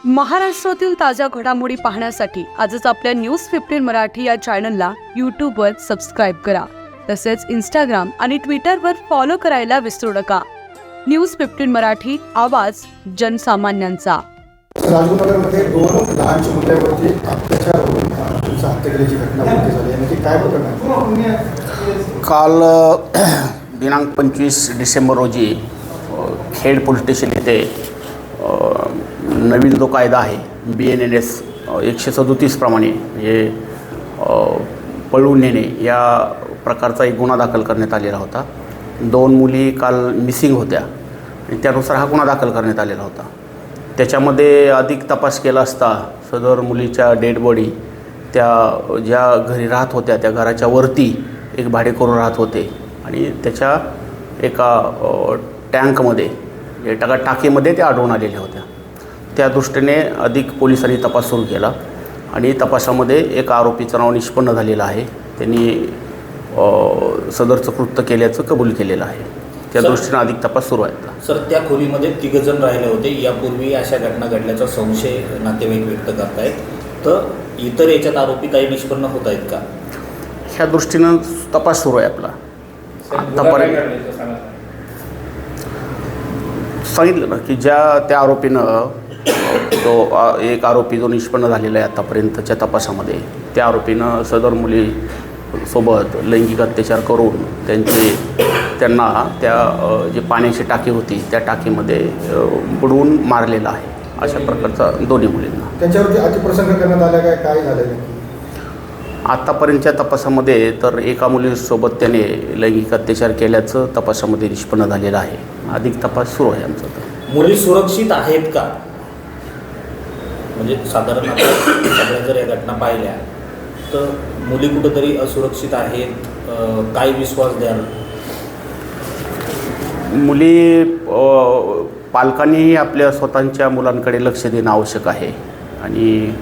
महाराष्ट्रातील ताज्या घडामोडी पाहण्यासाठी आजच आपल्या न्यूज 15 मराठी या चॅनलला यूट्यूबवर सबस्क्राईब करा. तसेच इंस्टाग्राम आणि ट्विटरवर फॉलो करायला विसरू नका. न्यूज 15 मराठी, आवाज जनसामान्यांचा. राजगुरुनगरमध्ये 2 लहानच्या मुलांवरती अत्याचार होऊन हत्या केल्याची घटना झाली आहे. म्हणजे काय प्रकरण? काल दिनांक 25 डिसेंबर रोजी खेड पोलीस स्टेशन येथे नवीन जो कायदा आहे BNNS 137 प्रमाणे म्हणजे पळवून नेणे या प्रकारचा एक गुन्हा दाखल करण्यात आलेला होता. 2 मुली काल मिसिंग होत्या आणि त्यानुसार हा गुन्हा दाखल करण्यात आलेला होता. त्याच्यामध्ये अधिक तपास केला असता सदर मुलीच्या डेड बॉडी त्या ज्या घरी राहत होत्या त्या घराच्या वरती एक भाडेकरू राहत होते आणि त्याच्या एका टँकमध्ये टाकीमध्ये त्या आढळून आलेल्या होत्या. त्या दृष्टीने अधिक पोलिसांनी तपास सुरू केला आणि तपासामध्ये एक आरोपीचं नाव निष्पन्न झालेलं आहे. त्यांनी सदरचं कृत्य केल्याचं कबूल केलेलं आहे. त्या दृष्टीने अधिक तपास सुरू आहे. सर, त्या खोलीमध्ये 3 जण राहिले होते. यापूर्वी अशा घटना घडल्याचा संशय नातेवाईक व्यक्त करत आहेत. तर इतर याच्यात आरोपी काही निष्पन्न होत आहेत का? ह्या दृष्टीनं तपास सुरू आहे आपला. आतापर्यंत सांगितलं ना की त्या आरोपीनं तो एक आरोपी जो निष्पन्न झालेला आहे आतापर्यंतच्या तपासामध्ये, त्या आरोपीनं सदर मुलीसोबत लैंगिक अत्याचार करून त्यांना त्या जी पाण्याची टाकी होती त्या टाकीमध्ये बुडवून मारलेला आहे. अशा प्रकारचा दोन्ही मुलींना त्यांच्यावरती अतिप्रसंग करण्यात आला काय झालं? आत्तापर्यंतच्या तपासामध्ये तर एका मुलीसोबत त्याने लैंगिक अत्याचार केल्याचं तपासामध्ये निष्पन्न झालेलं आहे. अधिक तपास सुरू आहे आमचा. तर मुली सुरक्षित आहेत का? म्हणजे साधारण सगळ्या जर या घटना पाहिल्या तर मुली कुठंतरी असुरक्षित आहेत, काय विश्वास द्याल? मुली पालकांनीही आपल्या स्वतःच्या मुलांकडे लक्ष देणं आवश्यक आहे आणि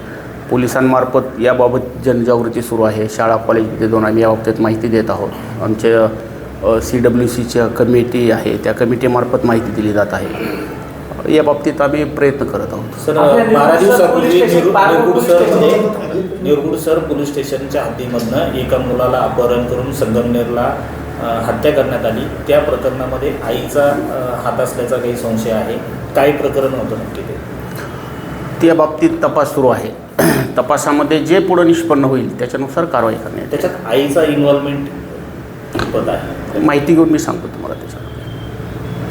पोलिसांमार्फत याबाबत जनजागृती सुरू आहे. शाळा कॉलेजमध्ये जाऊन आम्ही याबाबतीत माहिती देत आहोत. आमच्या CWCच्या कमिटी आहे त्या कमिटीमार्फत माहिती दिली जात आहे. याबाबतीत आम्ही प्रयत्न करत आहोत. सर, 12 दिवसापूर्वी निरगुड सर पोलीस स्टेशनच्या हद्दीमधनं एका मुलाला अपहरण करून संगमनेरला हत्या करण्यात आली. त्या प्रकरणामध्ये आईचा हात असल्याचा काही संशय आहे. काय प्रकरण होतं नक्की ते? त्या बाबतीत तपास सुरू आहे. तपासामध्ये जे पुढं निष्पन्न होईल त्याच्यानुसार कारवाई करण्यात. त्याच्यात आईचा इन्व्हॉल्वमेंट कितपत आहे? माहिती घेऊन मी सांगतो तुम्हाला त्याच्यात.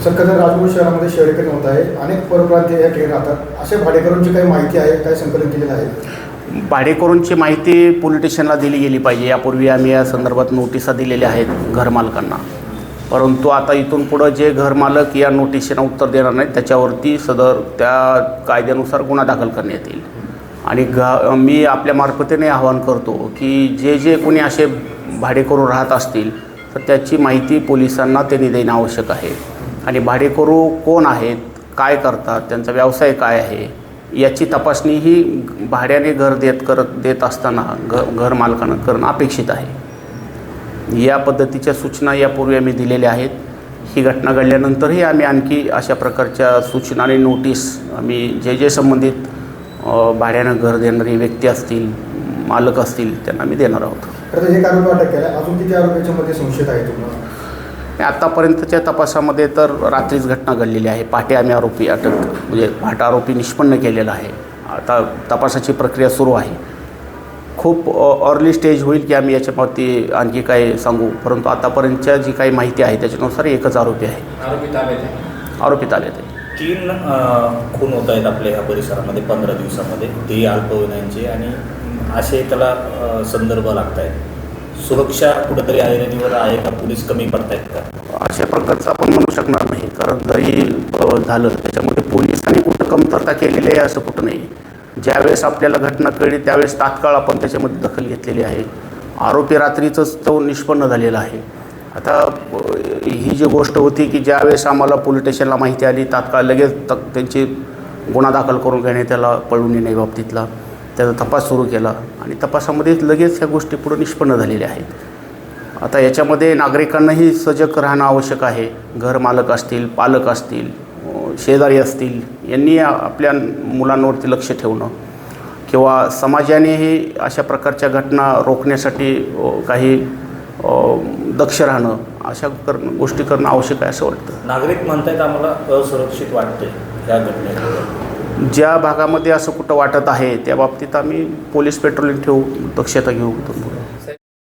सर, कसं राजगुरू शहरामध्ये शहरीकरण होत आहे, अनेक परप्रांतीय या ठिकाणी राहतात. अशा भाडेकरूंची काही माहिती आहे, काय संकलन केलेलं आहे? भाडेकरूंची माहिती पोलीस स्टेशनला दिली गेली पाहिजे. यापूर्वी आम्ही या संदर्भात नोटिसा दिलेल्या आहेत घरमालकांना. परंतु आता इथून पुढं जे घरमालक या नोटिशीला उत्तर देणार नाहीत त्याच्यावरती सदर त्या कायद्यानुसार गुन्हा दाखल करण्यात येईल. आणि मी आपल्या मार्फतीने आवाहन करतो की जे कोणी असे भाडेकरू राहत असतील तर त्याची माहिती पोलिसांना त्यांनी देणं आवश्यक आहे. आणि भाडेकरू कोण आहेत, काय करतात, त्यांचा व्यवसाय काय आहे याची तपासणी ही भाड्याने घर देत असताना घर मालकानं करणं अपेक्षित आहे. या पद्धतीच्या सूचना यापूर्वी आम्ही दिलेल्या आहेत. ही घटना घडल्यानंतरही आम्ही आणखी अशा प्रकारच्या सूचना आणि नोटीस आम्ही जे संबंधित भाड्यानं घर देणारी व्यक्ती असतील, मालक असतील त्यांना आम्ही देणार आहोत. तर एक आरोपी अटक केला, अजून किती आरोपींच्यामध्ये संशयित आहे तुम्हाला? आत्तापर्यंतच्या तपासामध्ये तर रात्रीच घटना घडलेली आहे. पहाटे आम्ही आरोपी पहाटे आरोपी निष्पन्न केलेला आहे. आता तपासाची प्रक्रिया सुरू आहे. खूप अर्ली स्टेज होईल की आम्ही याच्याबाबतीत आणखी काय सांगू, परंतु आतापर्यंतच्या जी काही माहिती आहे त्याच्यानुसार एकच आरोपी आहे. आरोपी ताब्यात आहे. 3 खून होत आहेत आपल्या ह्या परिसरामध्ये 15 दिवसामध्ये, ते अल्पवयीनांचे आणि असे त्याला संदर्भ लागत आहेत. सुरक्षा कुठंतरी ऐरणीवर आहे का? पोलीस कमी पडतायत का? अशा प्रकारचं आपण म्हणू शकणार नाही, कारण जरी झालं त्याच्यामध्ये पोलिसांनी कुठं कमतरता केलेली आहे असं कुठं नाही. ज्यावेळेस आपल्याला घटना कळली त्यावेळेस तात्काळ आपण त्याच्यामध्ये दखल घेतलेली आहे. आरोपी रात्रीचंच तो निष्पन्न झालेला आहे. आता ही जी गोष्ट होती की ज्यावेळेस आम्हाला पोलीस स्टेशनला माहिती आली तात्काळ लगेच त्यांची गुन्हा दाखल करून घेणे, त्याला पळून येणे बाबतीतला त्याचा तपास सुरू केला आणि तपासामध्ये लगेच ह्या गोष्टी पुढे निष्पन्न झालेल्या आहेत. आता याच्यामध्ये नागरिकांनाही सजग राहणं आवश्यक आहे. घर मालक असतील, पालक असतील, शेजारी असतील यांनी आपल्या मुलांवरती लक्ष ठेवणं किंवा समाजानेही अशा प्रकारच्या घटना रोखण्यासाठी काही दक्ष राहणं अशा गोष्टी करणं आवश्यक आहे असं वाटतं. नागरिक म्हणतायत आम्हाला असुरक्षित वाटते या घटनेत. ज्या भागामध्ये असं कुठं वाटत आहे त्या बाबतीत आम्ही पोलीस पेट्रोलिंग ठेवू, दक्षता घेऊ.